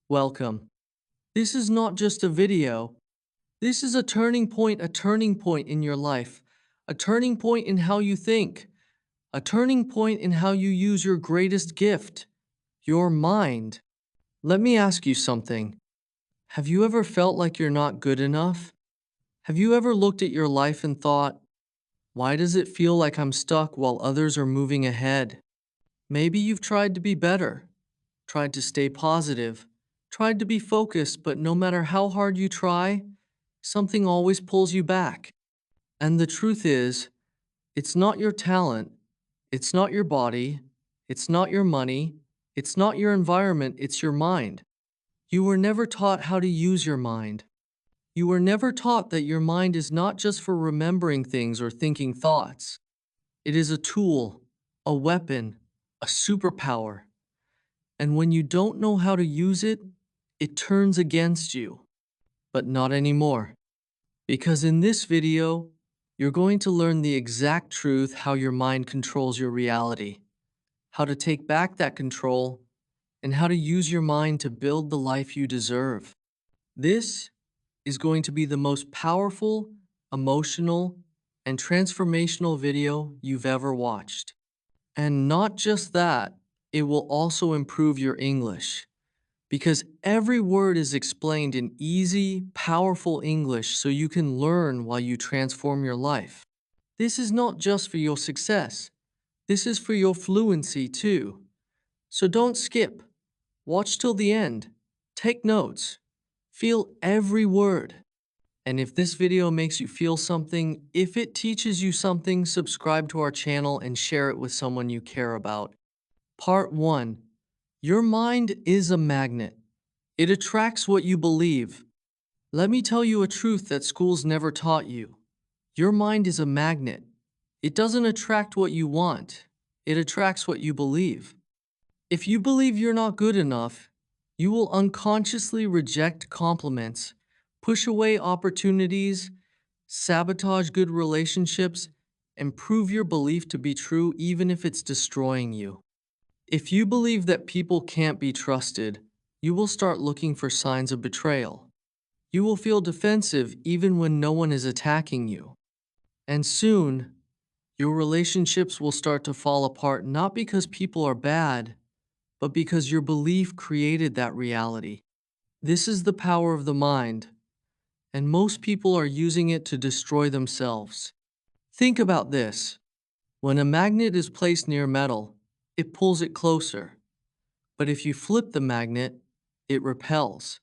Welcome. This is not just a video. This is a turning point in your life, a turning point in how you think, a turning point in how you use your greatest gift, your mind. Let me ask you something. Have you ever felt like you're not good enough? Have you ever looked at your life and thought, why does it feel like I'm stuck while others are moving ahead? Maybe you've tried to be better, tried to stay positive, tried to be focused, but no matter how hard you try, something always pulls you back. And the truth is, it's not your talent, it's not your body, it's not your money, it's not your environment, it's your mind. You were never taught how to use your mind. You were never taught that your mind is not just for remembering things or thinking thoughts. It is a tool, a weapon, a superpower. And when you don't know how to use it, it turns against you. But not anymore. Because in this video, you're going to learn the exact truth how your mind controls your reality, how to take back that control, and how to use your mind to build the life you deserve. This is going to be the most powerful, emotional, and transformational video you've ever watched. And not just that, it will also improve your English. Because every word is explained in easy, powerful English so you can learn while you transform your life. This is not just for your success. This is for your fluency too. So don't skip. Watch till the end. Take notes. Feel every word. And if this video makes you feel something, if it teaches you something, subscribe to our channel and share it with someone you care about. Part 1. Your mind is a magnet. It attracts what you believe. Let me tell you a truth that schools never taught you. Your mind is a magnet. It doesn't attract what you want. It attracts what you believe. If you believe you're not good enough, you will unconsciously reject compliments, push away opportunities, sabotage good relationships, and prove your belief to be true even if it's destroying you. If you believe that people can't be trusted, you will start looking for signs of betrayal. You will feel defensive even when no one is attacking you. And soon, your relationships will start to fall apart not because people are bad, but because your belief created that reality. This is the power of the mind, and most people are using it to destroy themselves. Think about this. When a magnet is placed near metal, it pulls it closer. But if you flip the magnet, it repels.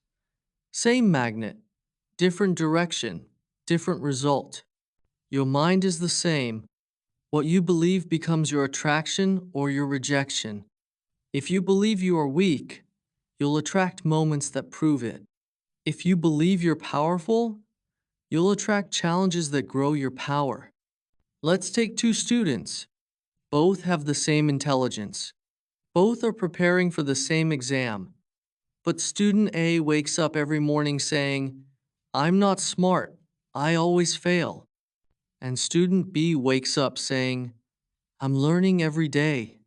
Same magnet, different direction, different result. Your mind is the same. What you believe becomes your attraction or your rejection. If you believe you are weak, you'll attract moments that prove it. If you believe you're powerful, you'll attract challenges that grow your power. Let's take two students. Both have the same intelligence. Both are preparing for the same exam. But student A wakes up every morning saying, I'm not smart, I always fail. And student B wakes up saying, I'm learning every day,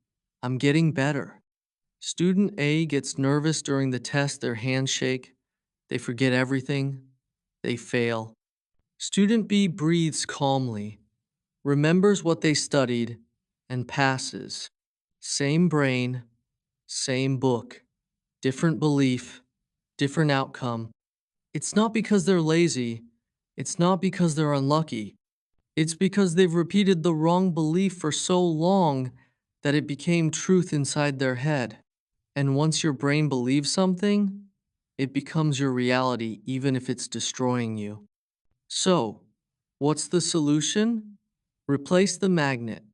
I'm getting better. Student A gets nervous during the test, their hands shake, they forget everything, they fail. Student B breathes calmly, remembers what they studied, and passes. Same brain, same book, different belief, different outcome. It's not because they're lazy, it's not because they're unlucky. It's because they've repeated the wrong belief for so long that it became truth inside their head. And once your brain believes something, it becomes your reality even if it's destroying you. So, what's the solution? Replace the magnet.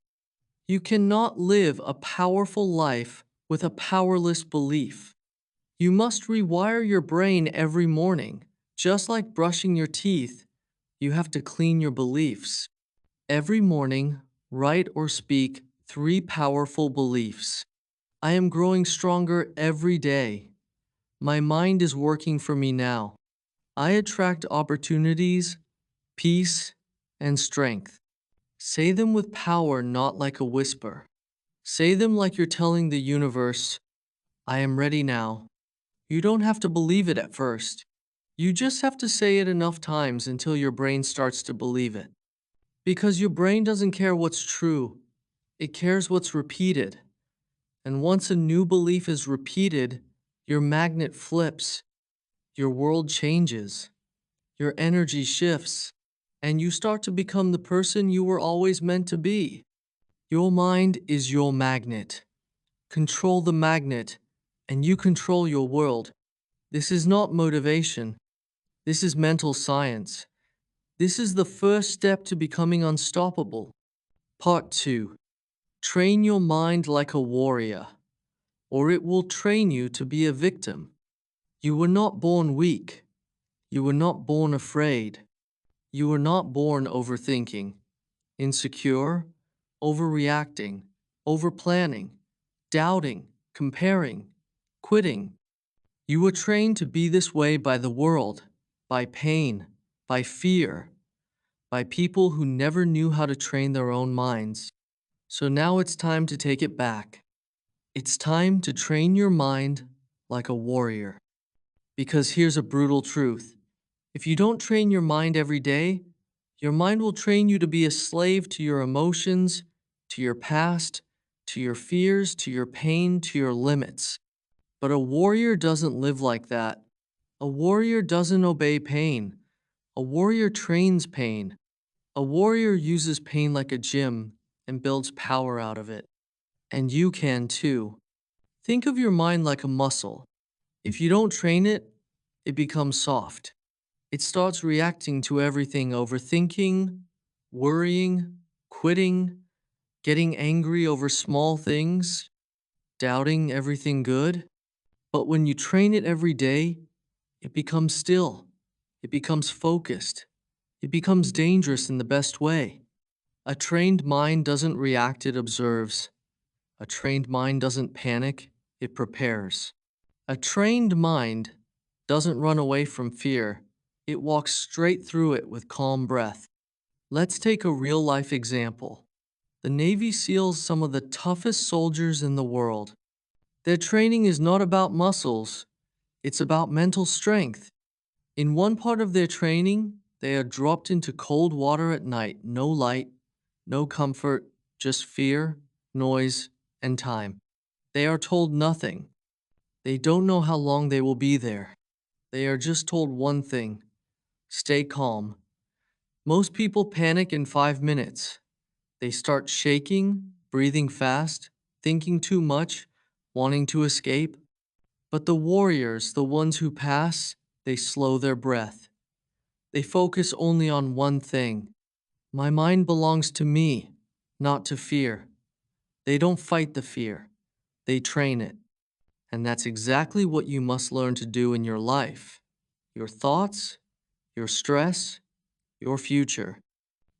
You cannot live a powerful life with a powerless belief. You must rewire your brain every morning. Just like brushing your teeth, you have to clean your beliefs. Every morning, write or speak 3 powerful beliefs. I am growing stronger every day. My mind is working for me now. I attract opportunities, peace, and strength. Say them with power, not like a whisper. Say them like you're telling the universe, I am ready now. You don't have to believe it at first. You just have to say it enough times until your brain starts to believe it. Because your brain doesn't care what's true, it cares what's repeated. And once a new belief is repeated, your magnet flips, your world changes, your energy shifts, and you start to become the person you were always meant to be. Your mind is your magnet. Control the magnet, and you control your world. This is not motivation. This is mental science. This is the first step to becoming unstoppable. Part 2. Train your mind like a warrior, or it will train you to be a victim. You were not born weak. You were not born afraid. You were not born overthinking, insecure, overreacting, overplanning, doubting, comparing, quitting. You were trained to be this way by the world, by pain, by fear, by people who never knew how to train their own minds. So now it's time to take it back. It's time to train your mind like a warrior. Because here's a brutal truth. If you don't train your mind every day, your mind will train you to be a slave to your emotions, to your past, to your fears, to your pain, to your limits. But a warrior doesn't live like that. A warrior doesn't obey pain. A warrior trains pain. A warrior uses pain like a gym and builds power out of it. And you can too. Think of your mind like a muscle. If you don't train it, it becomes soft. It starts reacting to everything, overthinking, worrying, quitting, getting angry over small things, doubting everything good. But when you train it every day, it becomes still. It becomes focused. It becomes dangerous in the best way. A trained mind doesn't react, it observes. A trained mind doesn't panic, it prepares. A trained mind doesn't run away from fear, it walks straight through it with calm breath. Let's take a real-life example. The Navy SEALs, some of the toughest soldiers in the world. Their training is not about muscles, it's about mental strength. In one part of their training, they are dropped into cold water at night, no light, no comfort, just fear, noise, and time. They are told nothing. They don't know how long they will be there. They are just told one thing: stay calm. Most people panic in 5 minutes. They start shaking, breathing fast, thinking too much, wanting to escape. But the warriors, the ones who pass, they slow their breath. They focus only on one thing. My mind belongs to me, not to fear. They don't fight the fear. They train it. And that's exactly what you must learn to do in your life. Your thoughts, your stress, your future.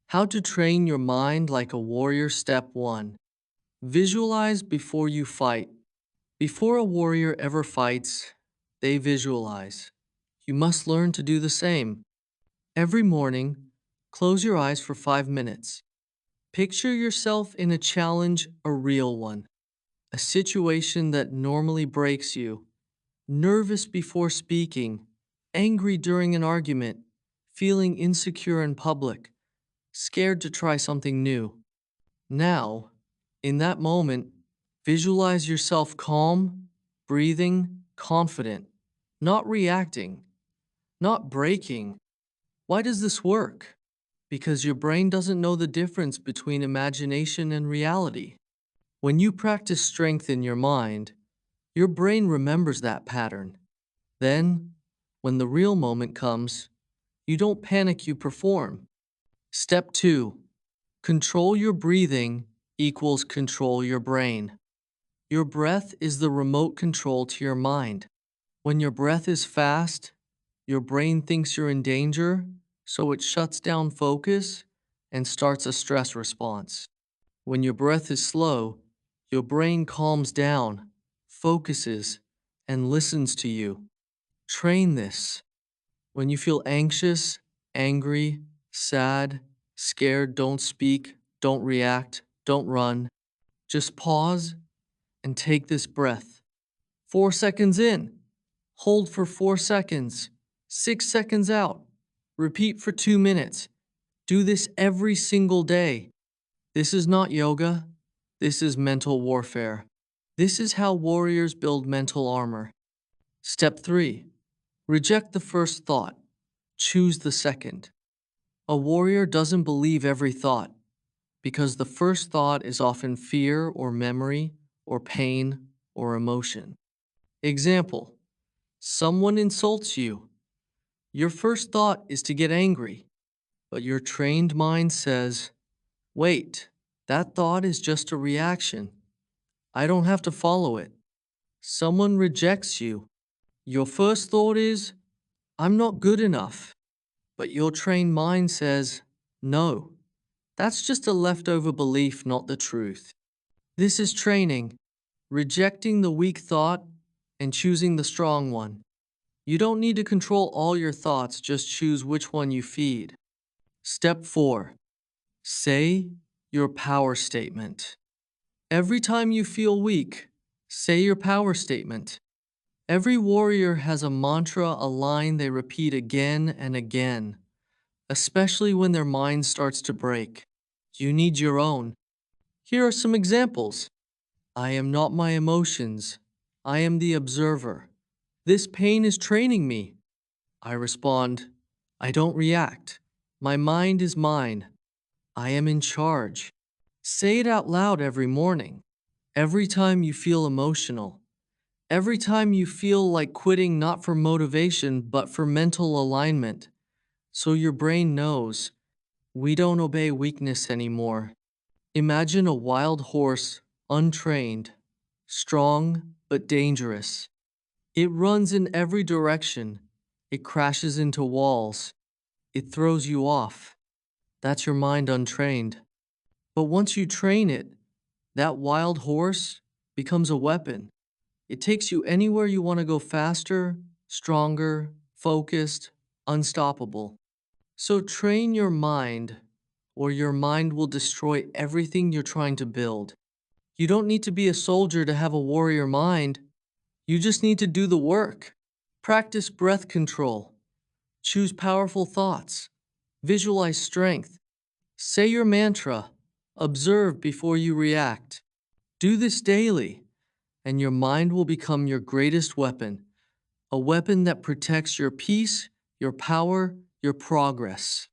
How to train your mind like a warrior. Step 1. Visualize before you fight. Before a warrior ever fights, they visualize. You must learn to do the same. Every morning, close your eyes for 5 minutes. Picture yourself in a challenge, a real one. A situation that normally breaks you. Nervous before speaking, angry during an argument, feeling insecure in public, scared to try something new. Now, in that moment, visualize yourself calm, breathing, confident, not reacting, not breaking. Why does this work? Because your brain doesn't know the difference between imagination and reality. When you practice strength in your mind, your brain remembers that pattern. Then, when the real moment comes, you don't panic, you perform. Step 2. Control your breathing equals control your brain. Your breath is the remote control to your mind. When your breath is fast, your brain thinks you're in danger, so it shuts down focus and starts a stress response. When your breath is slow, your brain calms down, focuses, and listens to you. Train this. When you feel anxious, angry, sad, scared, don't speak, don't react, don't run. Just pause and take this breath. 4 seconds in, Hold for 4 seconds, 6 seconds out. Repeat for 2 minutes. Do this every single day. This is not yoga. This is mental warfare. This is how warriors build mental armor. Step 3. Reject the first thought. Choose the second. A warrior doesn't believe every thought because the first thought is often fear or memory or pain or emotion. Example: someone insults you. Your first thought is to get angry, but your trained mind says, wait, that thought is just a reaction. I don't have to follow it. Someone rejects you. Your first thought is, I'm not good enough. But your trained mind says, no, that's just a leftover belief, not the truth. This is training, rejecting the weak thought and choosing the strong one. You don't need to control all your thoughts, just choose which one you feed. Step 4. Say your power statement. Every time you feel weak, say your power statement. Every warrior has a mantra, a line they repeat again and again, especially when their mind starts to break. You need your own. Here are some examples. I am not my emotions. I am the observer. This pain is training me. I respond, I don't react. My mind is mine. I am in charge. Say it out loud every morning. Every time you feel emotional. Every time you feel like quitting, not for motivation, but for mental alignment. So your brain knows, we don't obey weakness anymore. Imagine a wild horse, untrained, strong but dangerous. It runs in every direction. It crashes into walls. It throws you off. That's your mind untrained. But once you train it, that wild horse becomes a weapon. It takes you anywhere you want to go, faster, stronger, focused, unstoppable. So train your mind, or your mind will destroy everything you're trying to build. You don't need to be a soldier to have a warrior mind. You just need to do the work. Practice breath control. Choose powerful thoughts. Visualize strength. Say your mantra. Observe before you react. Do this daily, and your mind will become your greatest weapon, a weapon that protects your peace, your power, your progress.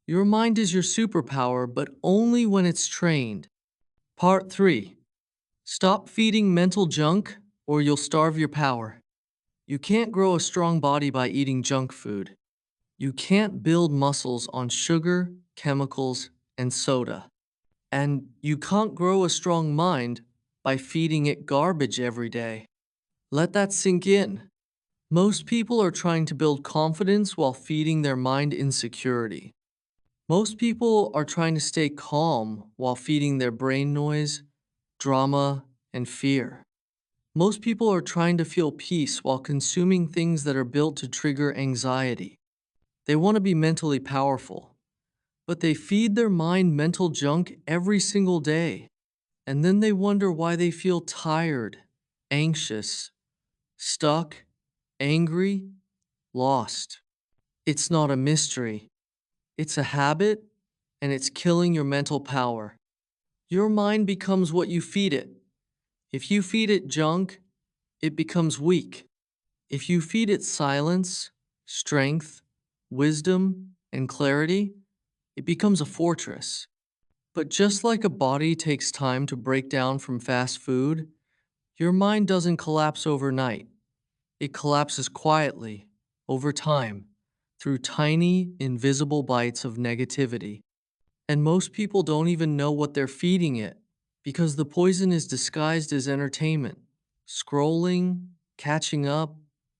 Your mind is your superpower, but only when it's trained. Part 3. Stop feeding mental junk, or you'll starve your power. You can't grow a strong body by eating junk food. You can't build muscles on sugar, chemicals, and soda. And you can't grow a strong mind by feeding it garbage every day. Let that sink in. Most people are trying to build confidence while feeding their mind insecurity. Most people are trying to stay calm while feeding their brain noise, drama, and fear. Most people are trying to feel peace while consuming things that are built to trigger anxiety. They want to be mentally powerful, but they feed their mind mental junk every single day. And then they wonder why they feel tired, anxious, stuck, angry, lost. It's not a mystery. It's a habit, and it's killing your mental power. Your mind becomes what you feed it. If you feed it junk, it becomes weak. If you feed it silence, strength, wisdom, and clarity, it becomes a fortress. But just like a body takes time to break down from fast food, your mind doesn't collapse overnight. It collapses quietly, over time, through tiny, invisible bites of negativity. And most people don't even know what they're feeding it because the poison is disguised as entertainment. Scrolling, catching up,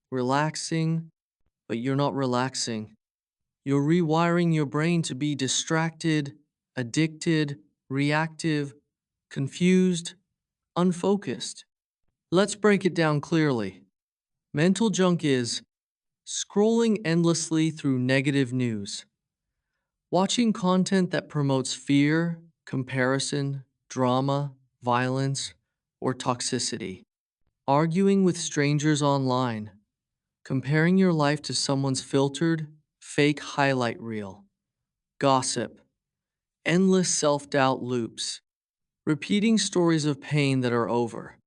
relaxing, but you're not relaxing. You're rewiring your brain to be distracted, addicted, reactive, confused, unfocused. Let's break it down clearly. Mental junk is scrolling endlessly through negative news, watching content that promotes fear, comparison, drama, violence, or toxicity, arguing with strangers online, comparing your life to someone's filtered, fake highlight reel, gossip, endless self-doubt loops, repeating stories of pain that are over,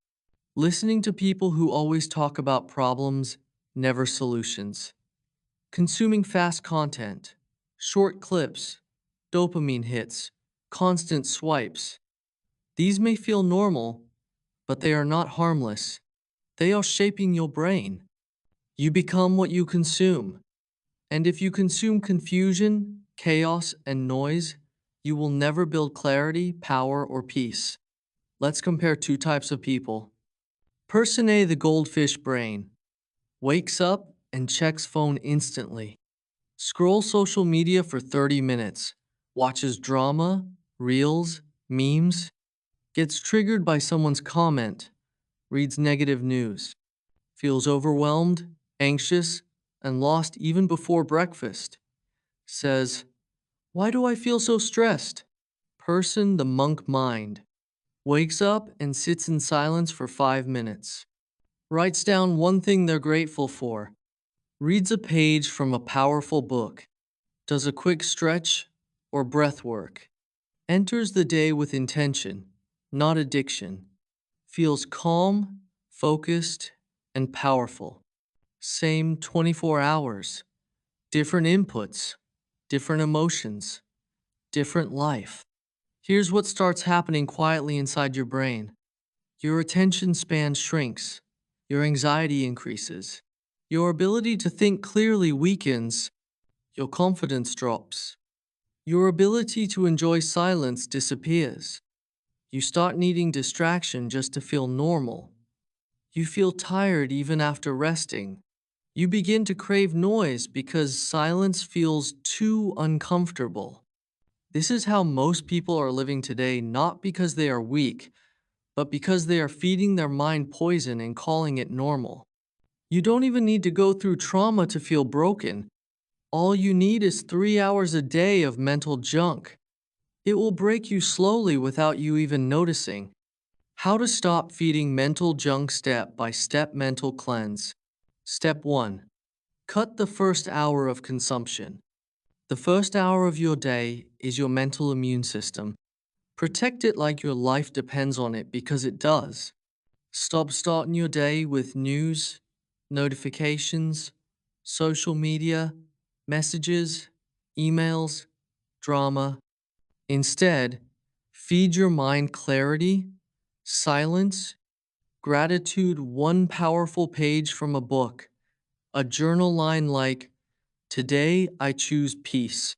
listening to people who always talk about problems, never solutions, consuming fast content, short clips, dopamine hits, constant swipes. These may feel normal, but they are not harmless. They are shaping your brain. You become what you consume. And if you consume confusion, chaos, and noise, you will never build clarity, power, or peace. Let's compare two types of people. Person A, the goldfish brain, wakes up and checks phone instantly. Scrolls social media for 30 minutes. Watches drama, reels, memes. Gets triggered by someone's comment. Reads negative news. Feels overwhelmed, anxious, and lost even before breakfast. Says, "Why do I feel so stressed?" Person, the monk mind, wakes up and sits in silence for 5 minutes. Writes down one thing they're grateful for. Reads a page from a powerful book. Does a quick stretch or breath work. Enters the day with intention, not addiction. Feels calm, focused, and powerful. Same 24 hours. Different inputs, different emotions, different life. Here's what starts happening quietly inside your brain. Your attention span shrinks. Your anxiety increases. Your ability to think clearly weakens. Your confidence drops. Your ability to enjoy silence disappears. You start needing distraction just to feel normal. You feel tired even after resting. You begin to crave noise because silence feels too uncomfortable. This is how most people are living today, not because they are weak, but because they are feeding their mind poison and calling it normal. You don't even need to go through trauma to feel broken. All you need is 3 hours a day of mental junk. It will break you slowly without you even noticing. How to stop feeding mental junk step by step mental cleanse. Step 1. Cut the first hour of consumption. The first hour of your day is your mental immune system. Protect it like your life depends on it because it does. Stop starting your day with news, notifications, social media, messages, emails, drama. Instead, feed your mind clarity, silence, gratitude, one powerful page from a book, a journal line like, "Today I choose peace."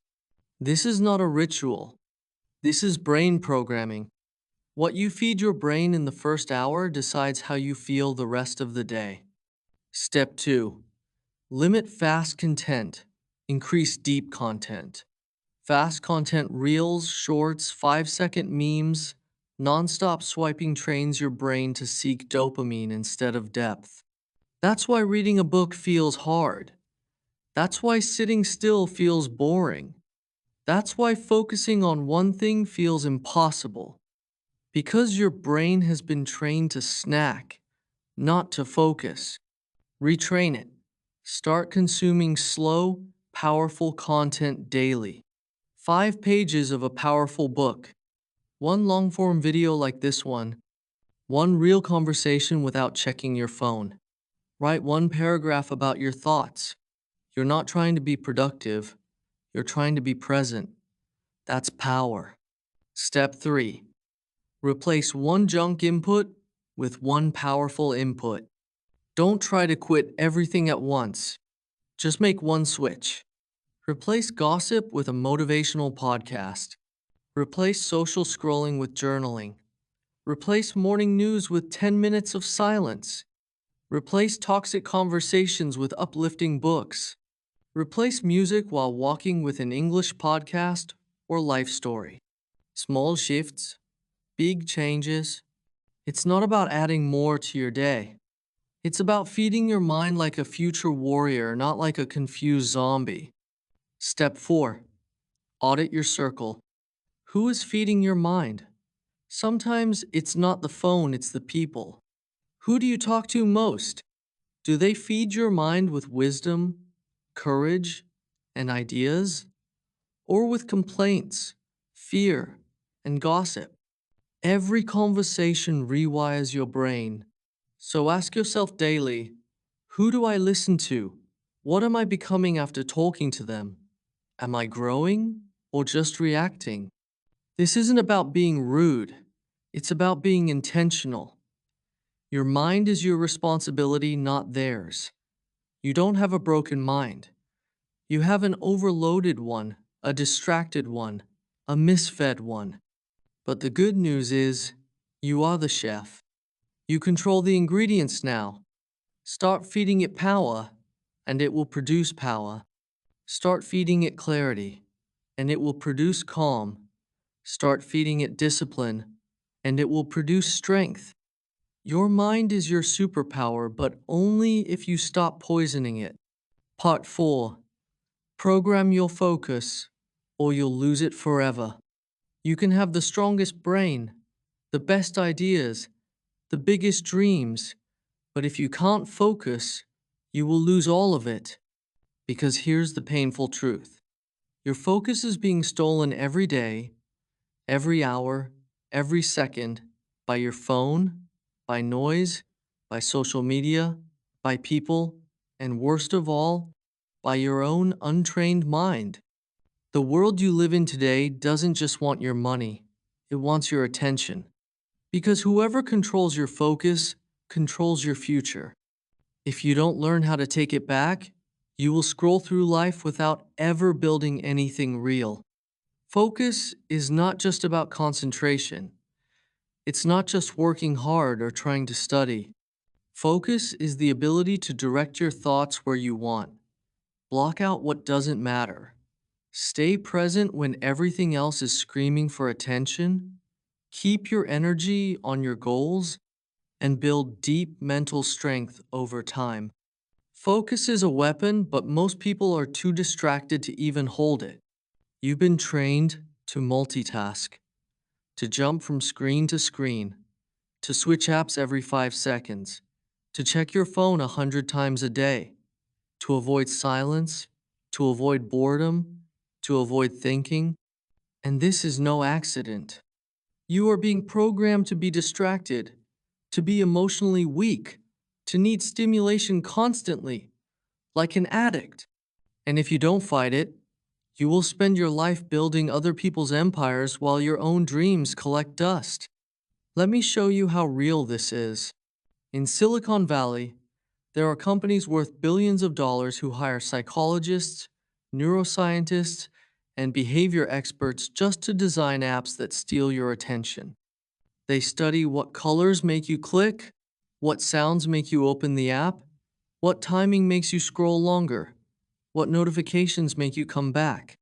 This is not a ritual. This is brain programming. What you feed your brain in the first hour decides how you feel the rest of the day. Step 2. Limit fast content. Increase deep content. Fast content reels, shorts, 5-second memes, nonstop swiping trains your brain to seek dopamine instead of depth. That's why reading a book feels hard. That's why sitting still feels boring. That's why focusing on one thing feels impossible. Because your brain has been trained to snack, not to focus. Retrain it. Start consuming slow, powerful content daily. 5 pages of a powerful book. One long-form video like this one real conversation without checking your phone. Write one paragraph about your thoughts. You're not trying to be productive, you're trying to be present. That's power. Step 3. Replace one junk input with one powerful input. Don't try to quit everything at once. Just make one switch. Replace gossip with a motivational podcast. Replace social scrolling with journaling. Replace morning news with 10 minutes of silence. Replace toxic conversations with uplifting books. Replace music while walking with an English podcast or life story. Small shifts, big changes. It's not about adding more to your day. It's about feeding your mind like a future warrior, not like a confused zombie. Step 4. Audit your circle. Who is feeding your mind? Sometimes it's not the phone, it's the people. Who do you talk to most? Do they feed your mind with wisdom, courage, and ideas, or with complaints, fear, and gossip? Every conversation rewires your brain. So ask yourself daily, who do I listen to? What am I becoming after talking to them? Am I growing or just reacting? This isn't about being rude. It's about being intentional. Your mind is your responsibility, not theirs. You don't have a broken mind. You have an overloaded one, a distracted one, a misfed one. But the good news is, you are the chef. You control the ingredients now. Start feeding it power, and it will produce power. Start feeding it clarity, and it will produce calm. Start feeding it discipline, and it will produce strength. Your mind is your superpower, but only if you stop poisoning it. Part 4. Program your focus, or you'll lose it forever. You can have the strongest brain, the best ideas, the biggest dreams, but if you can't focus, you will lose all of it. Because here's the painful truth. Your focus is being stolen every day, every hour, every second, by your phone, by noise, by social media, by people, and worst of all, by your own untrained mind. The world you live in today doesn't just want your money, it wants your attention. Because whoever controls your focus controls your future. If you don't learn how to take it back, you will scroll through life without ever building anything real. Focus is not just about concentration. It's not just working hard or trying to study. Focus is the ability to direct your thoughts where you want. Block out what doesn't matter. Stay present when everything else is screaming for attention. Keep your energy on your goals and build deep mental strength over time. Focus is a weapon, but most people are too distracted to even hold it. You've been trained to multitask, to jump from screen to screen, to switch apps every 5 seconds, to check your phone 100 times a day, to avoid silence, to avoid boredom, to avoid thinking. And this is no accident. You are being programmed to be distracted, to be emotionally weak, to need stimulation constantly, like an addict. And if you don't fight it, you will spend your life building other people's empires while your own dreams collect dust. Let me show you how real this is. In Silicon Valley, there are companies worth billions of dollars who hire psychologists, neuroscientists, and behavior experts just to design apps that steal your attention. They study what colors make you click, what sounds make you open the app, what timing makes you scroll longer, what notifications make you come back.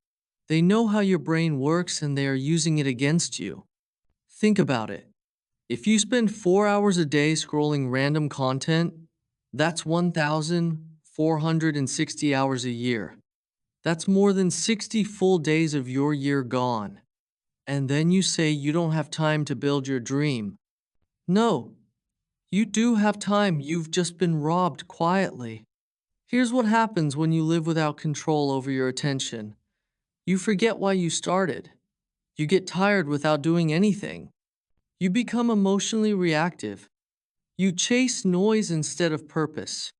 They know how your brain works and they are using it against you. Think about it. If you spend 4 hours a day scrolling random content, that's 1,460 hours a year. That's more than 60 full days of your year gone. And then you say you don't have time to build your dream. No, you do have time, you've just been robbed quietly. Here's what happens when you live without control over your attention. You forget why you started. You get tired without doing anything. You become emotionally reactive. You chase noise instead of purpose.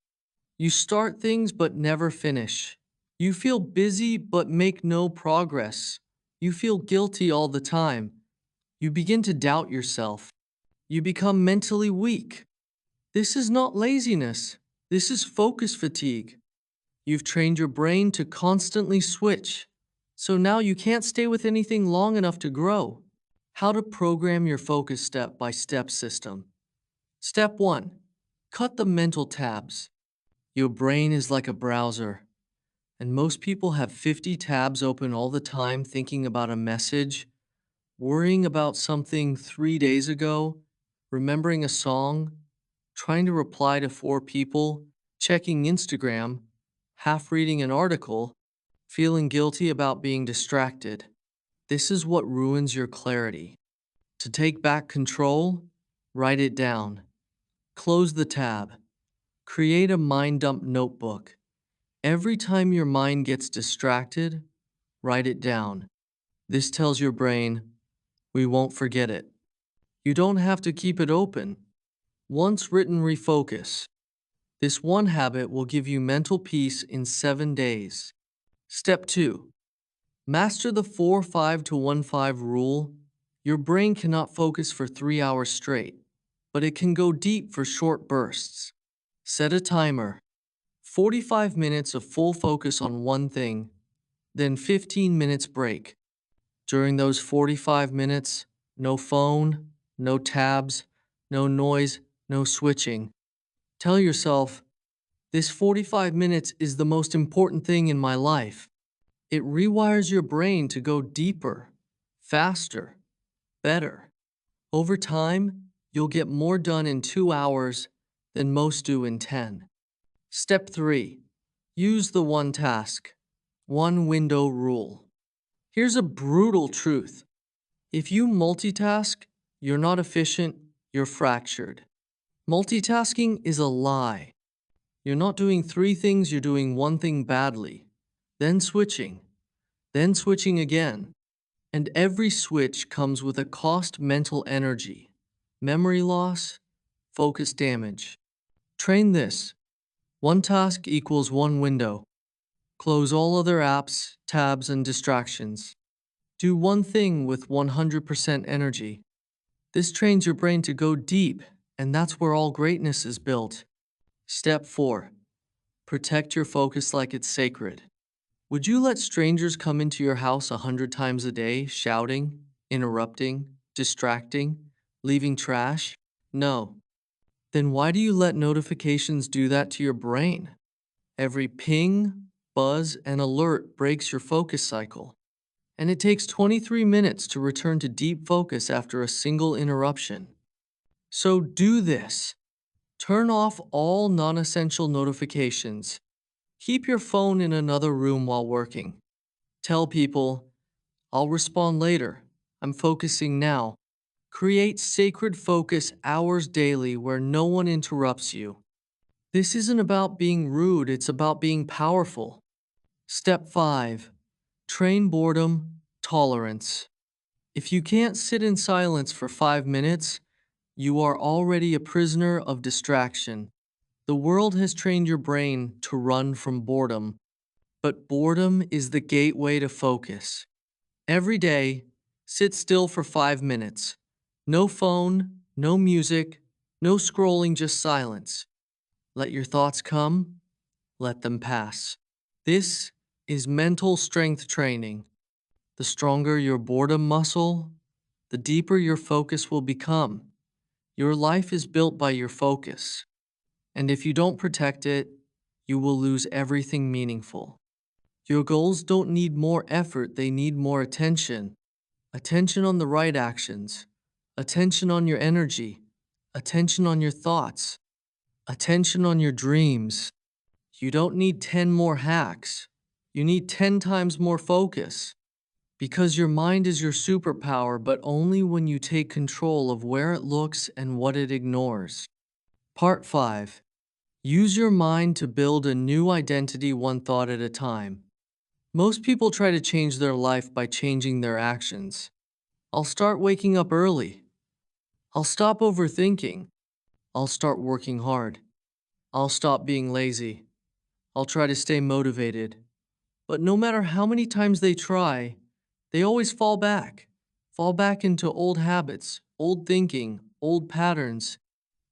You start things but never finish. You feel busy but make no progress. You feel guilty all the time. You begin to doubt yourself. You become mentally weak. This is not laziness. This is focus fatigue. You've trained your brain to constantly switch. So now you can't stay with anything long enough to grow. How to program your focus step-by-step system. Step 1. Cut the mental tabs. Your brain is like a browser, and most people have 50 tabs open all the time thinking about a message, worrying about something 3 days ago, remembering a song, trying to reply to 4 people, checking Instagram, half reading an article, feeling guilty about being distracted. This is what ruins your clarity. To take back control, write it down. Close the tab. Create a mind dump notebook. Every time your mind gets distracted, write it down. This tells your brain, we won't forget it. You don't have to keep it open. Once written, refocus. This one habit will give you mental peace in 7 days. Step 2. Master the 4-5 to 1-5 rule. Your brain cannot focus for 3 hours straight, but it can go deep for short bursts. Set a timer. 45 minutes of full focus on one thing, then 15 minutes break. During those 45 minutes, no phone, no tabs, no noise, no switching. Tell yourself, this 45 minutes is the most important thing in my life. It rewires your brain to go deeper, faster, better. Over time, you'll get more done in 2 hours than most do in 10. Step 3. Use the one task, one window rule. Here's a brutal truth. If you multitask, you're not efficient, you're fractured. Multitasking is a lie. You're not doing 3 things, you're doing one thing badly, then switching again. And every switch comes with a cost: mental energy, memory loss, focus damage. Train this. One task equals one window. Close all other apps, tabs, and distractions. Do one thing with 100% energy. This trains your brain to go deep, and that's where all greatness is built. Step 4. Protect your focus like it's sacred. Would you let strangers come into your house 100 times a day, shouting, interrupting, distracting, leaving trash? No. Then why do you let notifications do that to your brain? Every ping, buzz, and alert breaks your focus cycle. And it takes 23 minutes to return to deep focus after a single interruption. So do this. Turn off all non-essential notifications. Keep your phone in another room while working. Tell people, I'll respond later. I'm focusing now. Create sacred focus hours daily where no one interrupts you. This isn't about being rude, it's about being powerful. Step 5. Train boredom, tolerance. If you can't sit in silence for 5 minutes, you are already a prisoner of distraction. The world has trained your brain to run from boredom, but boredom is the gateway to focus. Every day, sit still for 5 minutes. No phone, no music, no scrolling, just silence. Let your thoughts come, let them pass. This is mental strength training. The stronger your boredom muscle, the deeper your focus will become. Your life is built by your focus, and if you don't protect it, you will lose everything meaningful. Your goals don't need more effort, they need more attention. Attention on the right actions, attention on your energy, attention on your thoughts, attention on your dreams. You don't need 10 more hacks. You need 10 times more focus. Because your mind is your superpower, but only when you take control of where it looks and what it ignores. Part 5. Use your mind to build a new identity one thought at a time. Most people try to change their life by changing their actions. I'll start waking up early. I'll stop overthinking. I'll start working hard. I'll stop being lazy. I'll try to stay motivated. But no matter how many times they try, they always fall back into old habits, old thinking, old patterns,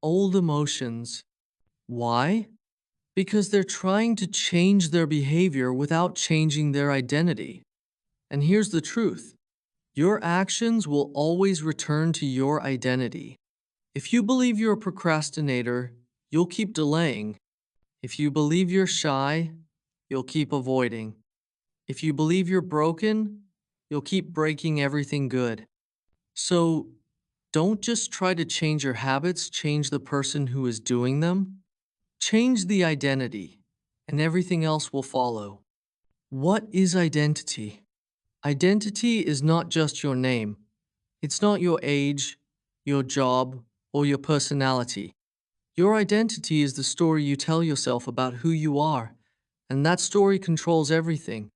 old emotions. Why? Because they're trying to change their behavior without changing their identity. And here's the truth. Your actions will always return to your identity. If you believe you're a procrastinator, you'll keep delaying. If you believe you're shy, you'll keep avoiding. If you believe you're broken, you'll keep breaking everything good. So, don't just try to change your habits, change the person who is doing them. Change the identity, and everything else will follow. What is identity? Identity is not just your name. It's not your age, your job, or your personality. Your identity is the story you tell yourself about who you are, and that story controls everything.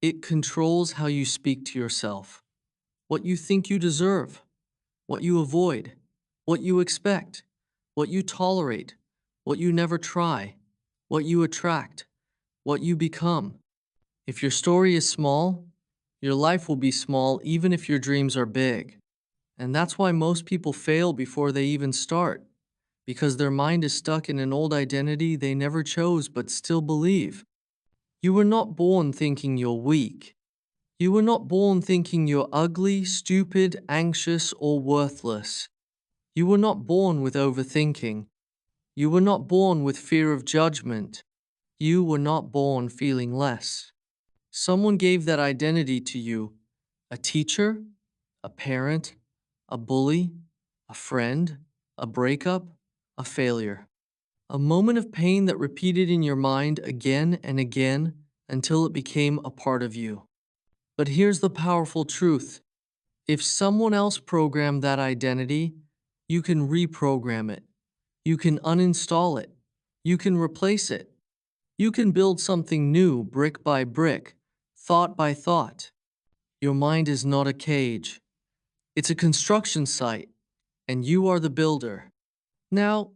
It controls how you speak to yourself, what you think you deserve, what you avoid, what you expect, what you tolerate, what you never try, what you attract, what you become. If your story is small, your life will be small even if your dreams are big. And that's why most people fail before they even start, because their mind is stuck in an old identity they never chose but still believe. You were not born thinking you're weak. You were not born thinking you're ugly, stupid, anxious, or worthless. You were not born with overthinking. You were not born with fear of judgment. You were not born feeling less. Someone gave that identity to you: a teacher, a parent, a bully, a friend, a breakup, a failure. A moment of pain that repeated in your mind again and again until it became a part of you. But here's the powerful truth. If someone else programmed that identity, you can reprogram it. You can uninstall it. You can replace it. You can build something new brick by brick, thought by thought. Your mind is not a cage. It's a construction site, and you are the builder. Now,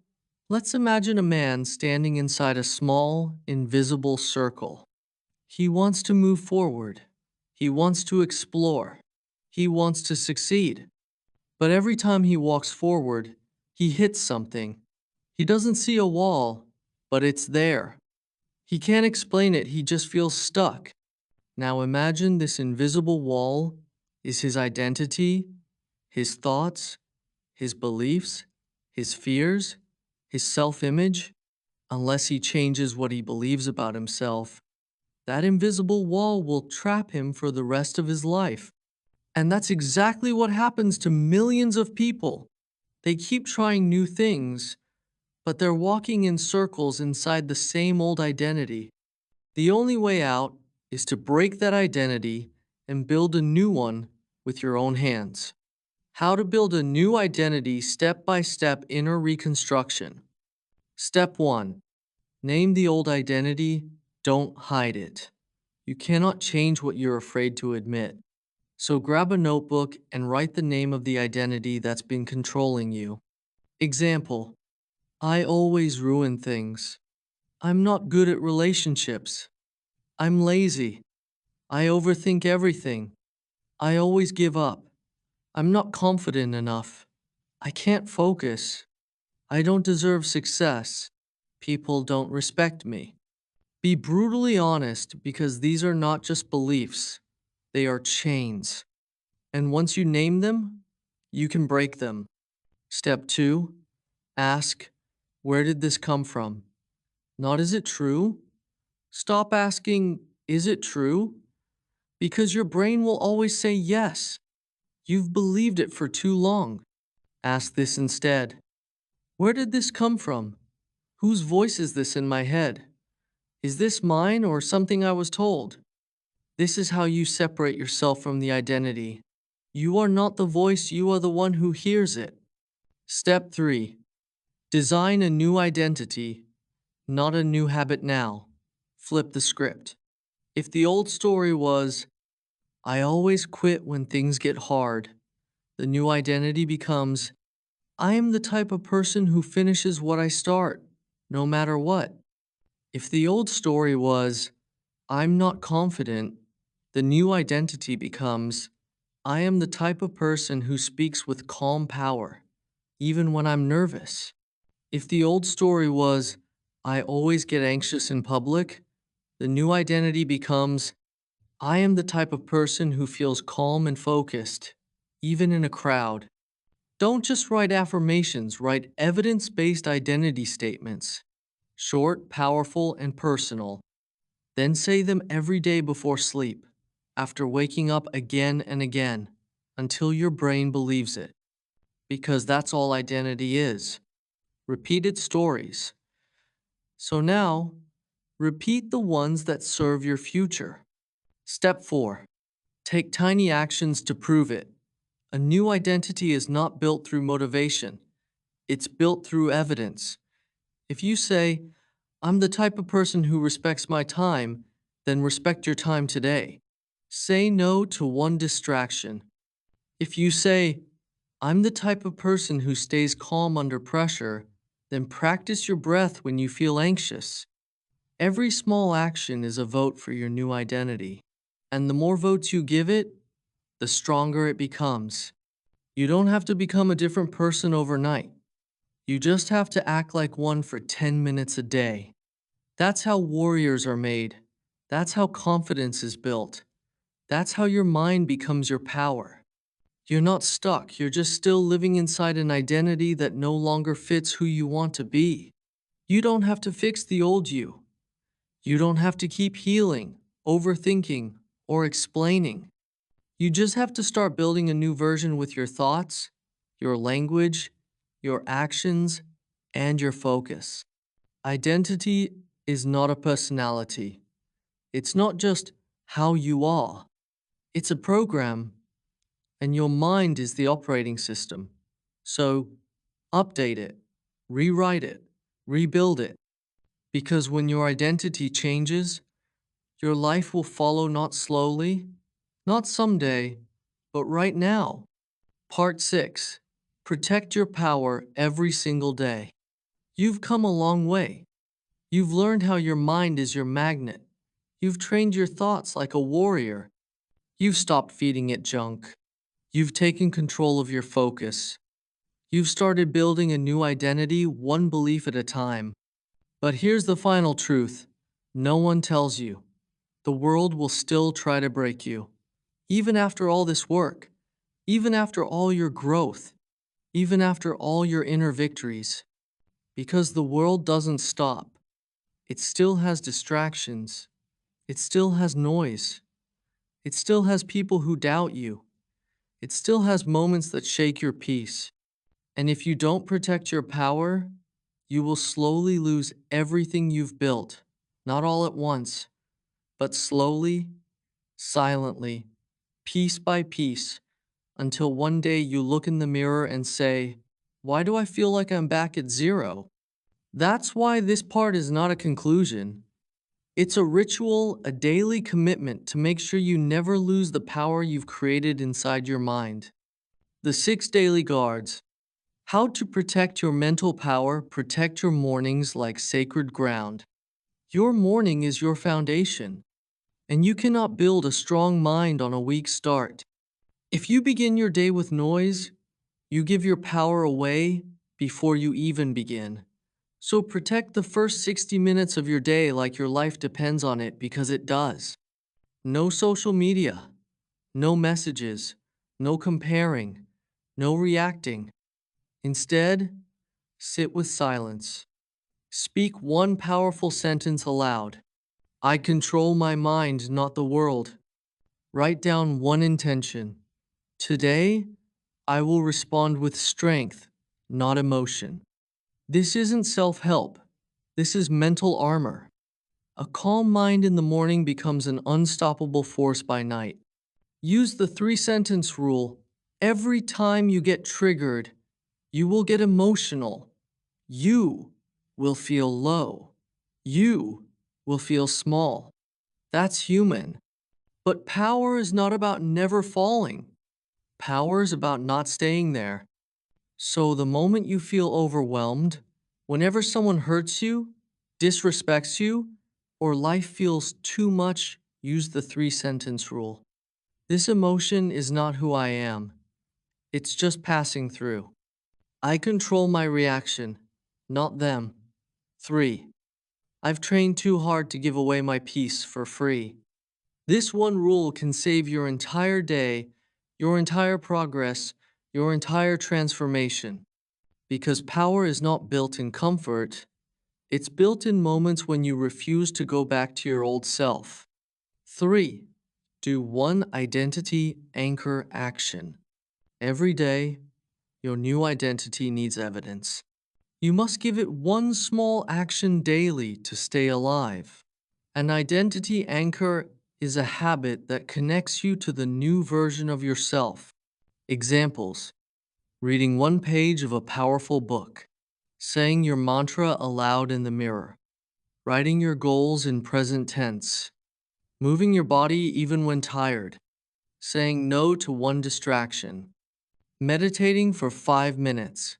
let's imagine a man standing inside a small, invisible circle. He wants to move forward. He wants to explore. He wants to succeed. But every time he walks forward, he hits something. He doesn't see a wall, but it's there. He can't explain it, he just feels stuck. Now imagine this invisible wall is his identity, his thoughts, his beliefs, his fears, his self-image. Unless he changes what he believes about himself, that invisible wall will trap him for the rest of his life. And that's exactly what happens to millions of people. They keep trying new things, but they're walking in circles inside the same old identity. The only way out is to break that identity and build a new one with your own hands. How to build a new identity step-by-step inner reconstruction. Step 1. Name the old identity, don't hide it. You cannot change what you're afraid to admit. So grab a notebook and write the name of the identity that's been controlling you. Example: I always ruin things. I'm not good at relationships. I'm lazy. I overthink everything. I always give up. I'm not confident enough. I can't focus. I don't deserve success. People don't respect me. Be brutally honest, because these are not just beliefs. They are chains. And once you name them, you can break them. Step 2. Ask, where did this come from? Not, is it true? Stop asking, is it true? Because your brain will always say yes. You've believed it for too long. Ask this instead. Where did this come from? Whose voice is this in my head? Is this mine or something I was told? This is how you separate yourself from the identity. You are not the voice, you are the one who hears it. Step 3. Design a new identity, not a new habit now. Flip the script. If the old story was, I always quit when things get hard, the new identity becomes, I am the type of person who finishes what I start, no matter what. If the old story was, I'm not confident, the new identity becomes, I am the type of person who speaks with calm power, even when I'm nervous. If the old story was, I always get anxious in public, the new identity becomes, I am the type of person who feels calm and focused, even in a crowd. Don't just write affirmations, write evidence-based identity statements. Short, powerful, and personal. Then say them every day before sleep, after waking up again and again, until your brain believes it. Because that's all identity is. Repeated stories. So now, repeat the ones that serve your future. Step 4. Take tiny actions to prove it. A new identity is not built through motivation. It's built through evidence. If you say, I'm the type of person who respects my time, then respect your time today. Say no to one distraction. If you say, I'm the type of person who stays calm under pressure, then practice your breath when you feel anxious. Every small action is a vote for your new identity. And the more votes you give it, the stronger it becomes. You don't have to become a different person overnight. You just have to act like one for 10 minutes a day. That's how warriors are made. That's how confidence is built. That's how your mind becomes your power. You're not stuck, you're just still living inside an identity that no longer fits who you want to be. You don't have to fix the old you. You don't have to keep healing, overthinking, or explaining. You just have to start building a new version with your thoughts, your language, your actions, and your focus. Identity is not a personality. It's not just how you are. It's a program, and your mind is the operating system. So, update it, rewrite it, rebuild it. Because when your identity changes, your life will follow not slowly, not someday, but right now. Part 6. Protect your power every single day. You've come a long way. You've learned how your mind is your magnet. You've trained your thoughts like a warrior. You've stopped feeding it junk. You've taken control of your focus. You've started building a new identity one belief at a time. But here's the final truth. No one tells you. The world will still try to break you. Even after all this work. Even after all your growth. Even after all your inner victories. Because the world doesn't stop. It still has distractions. It still has noise. It still has people who doubt you. It still has moments that shake your peace. And if you don't protect your power, you will slowly lose everything you've built. Not all at once, but slowly, silently, piece by piece, until one day you look in the mirror and say, why do I feel like I'm back at zero? That's why this part is not a conclusion. It's a ritual, a daily commitment to make sure you never lose the power you've created inside your mind. The 6 daily guards. How to protect your mental power, protect your mornings like sacred ground. Your morning is your foundation, and you cannot build a strong mind on a weak start. If you begin your day with noise, you give your power away before you even begin. So protect the first 60 minutes of your day like your life depends on it, because it does. No social media, no messages, no comparing, no reacting. Instead, sit with silence. Speak one powerful sentence aloud. I control my mind, not the world. Write down one intention. Today, I will respond with strength, not emotion. This isn't self-help. This is mental armor. A calm mind in the morning becomes an unstoppable force by night. Use the 3-sentence rule. Every time you get triggered, you will get emotional. You will feel low. You will feel small. That's human. But power is not about never falling. Power is about not staying there. So the moment you feel overwhelmed, whenever someone hurts you, disrespects you, or life feels too much, use the 3-sentence rule. This emotion is not who I am. It's just passing through. I control my reaction, not them. 3. I've trained too hard to give away my peace for free. This one rule can save your entire day, your entire progress, your entire transformation. Because power is not built in comfort, it's built in moments when you refuse to go back to your old self. 3. Do one identity anchor action. Every day, your new identity needs evidence. You must give it one small action daily to stay alive. An identity anchor is a habit that connects you to the new version of yourself. Examples: reading one page of a powerful book, saying your mantra aloud in the mirror, writing your goals in present tense, moving your body even when tired, saying no to one distraction, meditating for 5 minutes,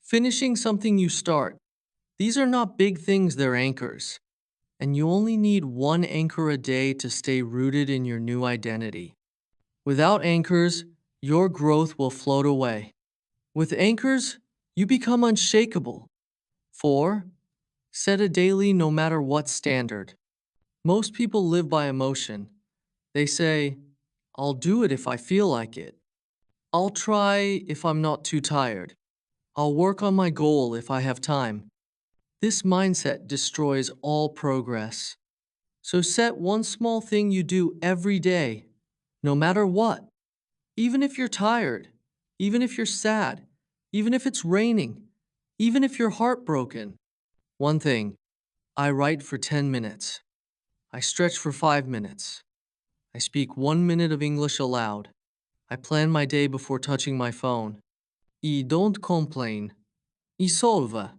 finishing something you start. These are not big things, they're anchors. And you only need one anchor a day to stay rooted in your new identity. Without anchors, your growth will float away. With anchors, you become unshakable. 4. Set a daily no matter what standard. Most people live by emotion. They say, I'll do it if I feel like it. I'll try if I'm not too tired. I'll work on my goal if I have time. This mindset destroys all progress. So set one small thing you do every day, no matter what. Even if you're tired, even if you're sad, even if it's raining, even if you're heartbroken. One thing, I write for 10 minutes. I stretch for 5 minutes. I speak 1 minute of English aloud. I plan my day before touching my phone. I don't complain. I solve.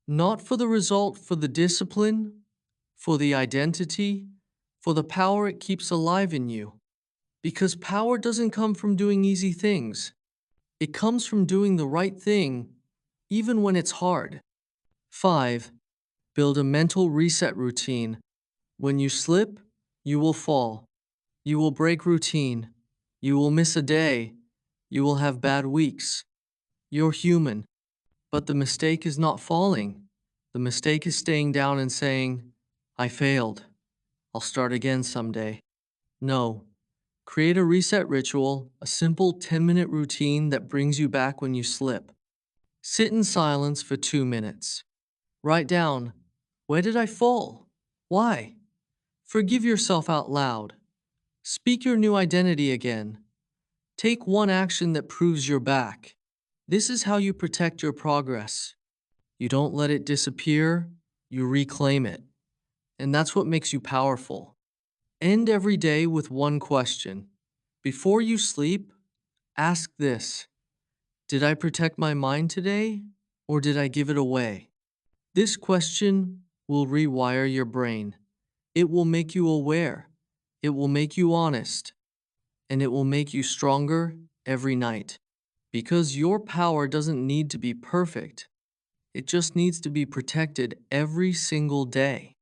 Not for the result, for the discipline, for the identity, for the power it keeps alive in you. Because power doesn't come from doing easy things. It comes from doing the right thing, even when it's hard. 5. Build a mental reset routine. When you slip, you will fall. You will break routine. You will miss a day. You will have bad weeks. You're human. But the mistake is not falling. The mistake is staying down and saying, I failed. I'll start again someday. No. Create a reset ritual, a simple 10-minute routine that brings you back when you slip. Sit in silence for 2 minutes. Write down, where did I fall? Why? Forgive yourself out loud. Speak your new identity again. Take one action that proves you're back. This is how you protect your progress. You don't let it disappear, you reclaim it. And that's what makes you powerful. End every day with one question. Before you sleep, ask this. Did I protect my mind today, or did I give it away? This question will rewire your brain. It will make you aware. It will make you honest. And it will make you stronger every night. Because your power doesn't need to be perfect. It just needs to be protected every single day.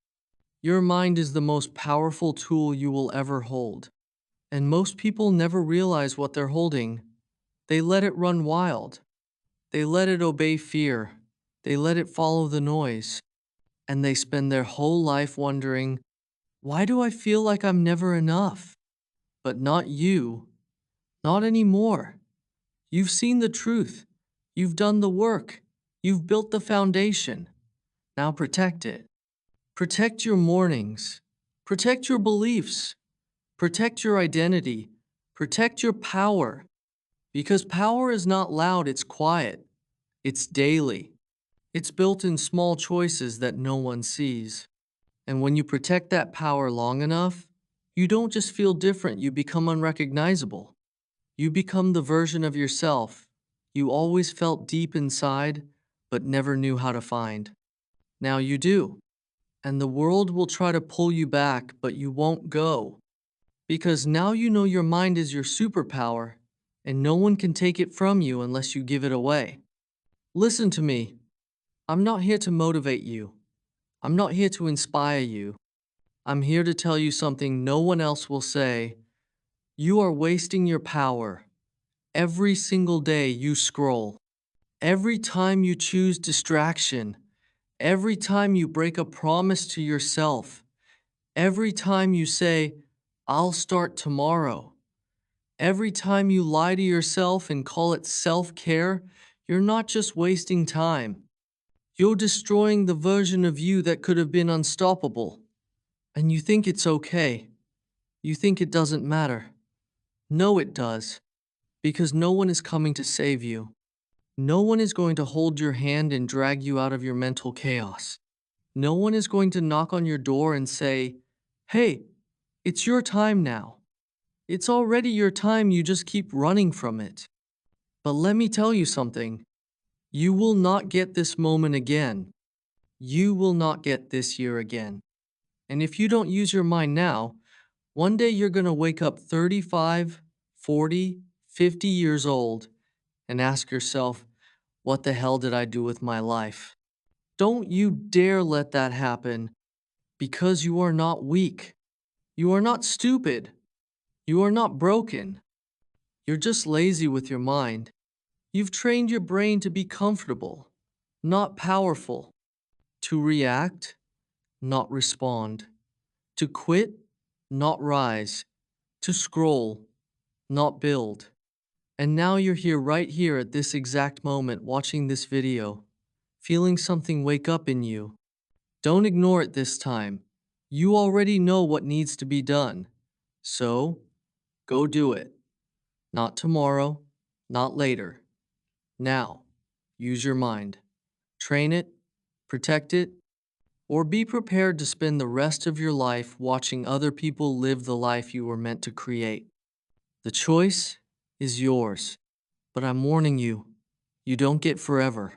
Your mind is the most powerful tool you will ever hold. And most people never realize what they're holding. They let it run wild. They let it obey fear. They let it follow the noise. And they spend their whole life wondering, why do I feel like I'm never enough? But not you. Not anymore. You've seen the truth. You've done the work. You've built the foundation. Now protect it. Protect your mornings. Protect your beliefs. Protect your identity. Protect your power. Because power is not loud, it's quiet. It's daily. It's built in small choices that no one sees. And when you protect that power long enough, you don't just feel different, you become unrecognizable. You become the version of yourself you always felt deep inside, but never knew how to find. Now you do. And the world will try to pull you back, but you won't go. Because now you know your mind is your superpower, and no one can take it from you unless you give it away. Listen to me. I'm not here to motivate you. I'm not here to inspire you. I'm here to tell you something no one else will say. You are wasting your power. Every single day you scroll. Every time you choose distraction. Every time you break a promise to yourself. Every time you say, I'll start tomorrow. Every time you lie to yourself and call it self-care, you're not just wasting time. You're destroying the version of you that could have been unstoppable. And you think it's okay. You think it doesn't matter. No, it does. Because no one is coming to save you. No one is going to hold your hand and drag you out of your mental chaos. No one is going to knock on your door and say, hey, it's your time now. It's already your time, you just keep running from it. But let me tell you something. You will not get this moment again. You will not get this year again. And if you don't use your mind now, one day you're going to wake up 35, 40, 50 years old and ask yourself, what the hell did I do with my life? Don't you dare let that happen, because you are not weak. You are not stupid. You are not broken. You're just lazy with your mind. You've trained your brain to be comfortable, not powerful, to react, not respond, to quit, not rise, to scroll, not build. And now you're here right here at this exact moment watching this video, feeling something wake up in you. Don't ignore it this time. You already know what needs to be done. So, go do it. Not tomorrow, not later. Now, use your mind. Train it, protect it, or be prepared to spend the rest of your life watching other people live the life you were meant to create. The choice is yours, but I'm warning you, you don't get forever.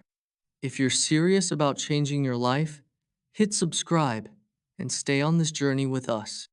If you're serious about changing your life, hit subscribe and stay on this journey with us.